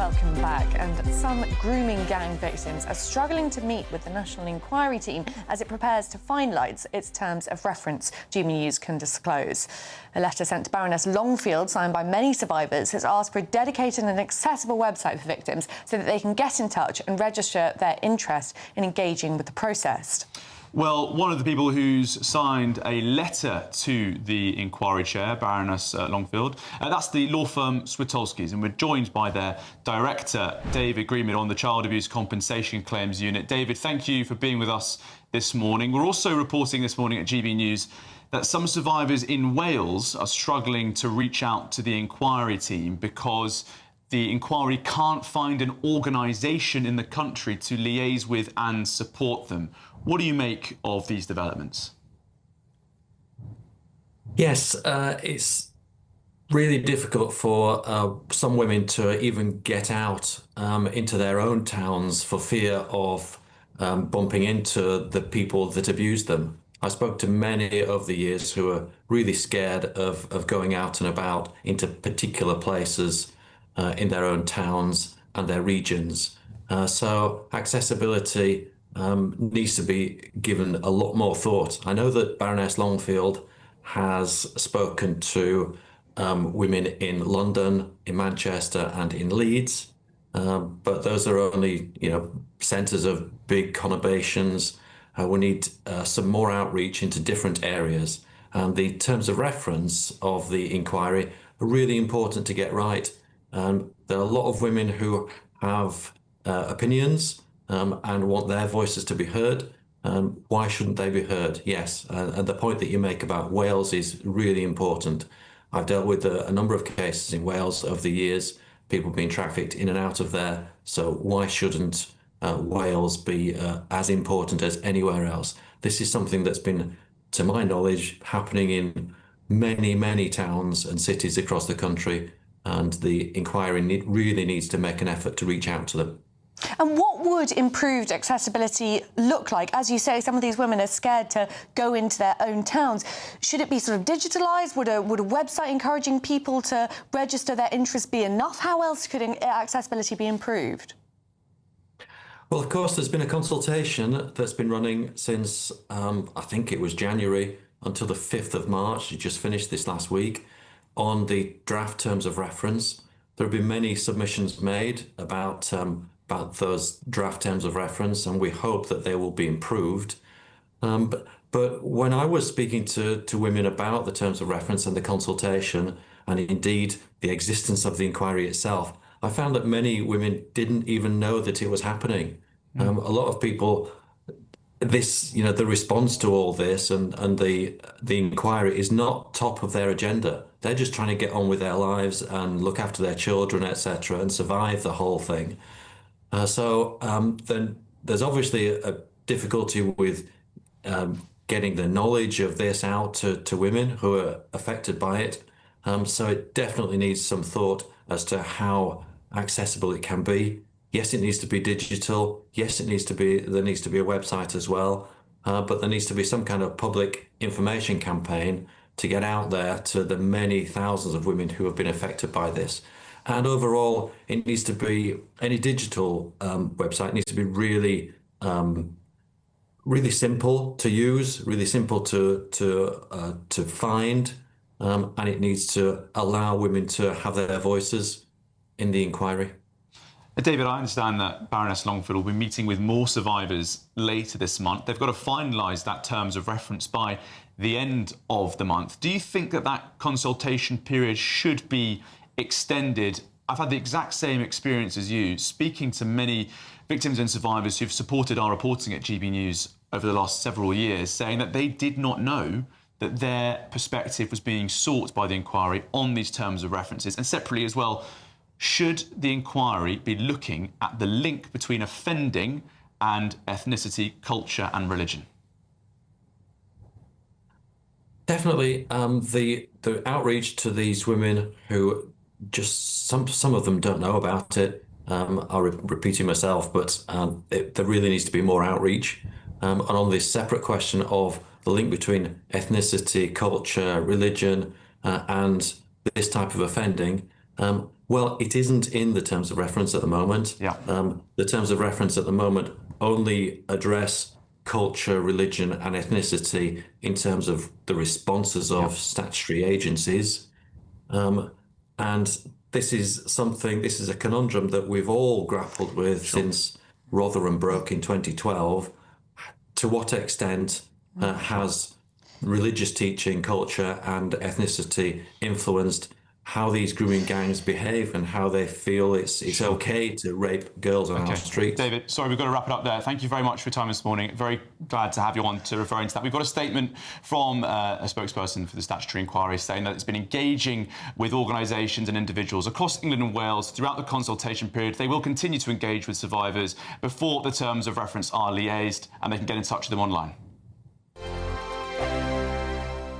Welcome back. And some grooming gang victims are struggling to meet with the National Inquiry team as it prepares to finalise its terms of reference GB News can disclose. A letter sent to Baroness Longfield, signed by many survivors, has asked for a dedicated and accessible website for victims so that they can get in touch and register their interest in engaging with the process. Well, one of the people who's signed a letter to the inquiry chair, Baroness Longfield, that's the law firm Switolskis, and we're joined by their director, David Greenwood, on the Child Abuse Compensation Claims Unit. David, thank you for being with us this morning. We're also reporting this morning at GB News that some survivors in Wales are struggling to reach out to the inquiry team because the inquiry can't find an organisation in the country to liaise with and support them. What do you make of these developments? Yes, it's really difficult for some women to even get out into their own towns for fear of bumping into the people that abuse them. I spoke to many over the years who are really scared of going out and about into particular places in their own towns and their regions. So accessibility needs to be given a lot more thought. I know that Baroness Longfield has spoken to women in London, in Manchester and in Leeds, but those are only, centres of big conurbations. We need some more outreach into different areas, and the terms of reference of the inquiry are really important to get right. There are a lot of women who have opinions and want their voices to be heard. Why shouldn't they be heard? Yes, and the point that you make about Wales is really important. I've dealt with a number of cases in Wales over the years, people being trafficked in and out of there. So why shouldn't Wales be as important as anywhere else? This is something that's been, to my knowledge, happening in many, many towns and cities across the country, and the inquiry really needs to make an effort to reach out to them. And what would improved accessibility look like? As you say, some of these women are scared to go into their own towns. Should it be sort of digitalised? Would a website encouraging people to register their interest be enough? How else could accessibility be improved? Well, of course, there's been a consultation that's been running since, I think it was January, until the 5th of March. It just finished this last week, on the draft terms of reference. There have been many submissions made about those draft terms of reference, and we hope that they will be improved. But when I was speaking to women about the terms of reference and the consultation, and indeed the existence of the inquiry itself, I found that many women didn't even know that it was happening. A lot of people, the response to all this and the inquiry is not top of their agenda. They're just trying to get on with their lives and look after their children, etc., and survive the whole thing. So then there's obviously a difficulty with getting the knowledge of this out to women who are affected by it. So it definitely needs some thought as to how accessible it can be. Yes, it needs to be digital. Yes, there needs to be a website as well. But there needs to be some kind of public information campaign to get out there to the many thousands of women who have been affected by this. And overall, it needs to be, any digital website needs to be really, really simple to use, really simple to find, and it needs to allow women to have their voices in the inquiry. David, I understand that Baroness Longfield will be meeting with more survivors later this month. They've got to finalise that terms of reference by the end of the month. Do you think that consultation period should be extended? I've had the exact same experience as you, speaking to many victims and survivors who've supported our reporting at GB News over the last several years, saying that they did not know that their perspective was being sought by the inquiry on these terms of references. And separately as well, should the inquiry be looking at the link between offending and ethnicity, culture and religion? Definitely. The outreach to these women who just, some of them don't know about it. I'm repeating myself, but there really needs to be more outreach. And on this separate question of the link between ethnicity, culture, religion, and this type of offending, Well, it isn't in the terms of reference at the moment. Yeah. The terms of reference at the moment only address culture, religion, and ethnicity in terms of the responses of statutory agencies. And this is a conundrum that we've all grappled with since Rotherham broke in 2012. To what extent has religious teaching, culture, and ethnicity influenced how these grooming gangs behave and how they feel it's okay to rape girls on our streets? David, sorry, we've got to wrap it up there. Thank you very much for your time this morning. Very glad to have you on to refer into that. We've got a statement from a spokesperson for the statutory inquiry saying that it's been engaging with organisations and individuals across England and Wales throughout the consultation period. They will continue to engage with survivors before the terms of reference are liaised, and they can get in touch with them online.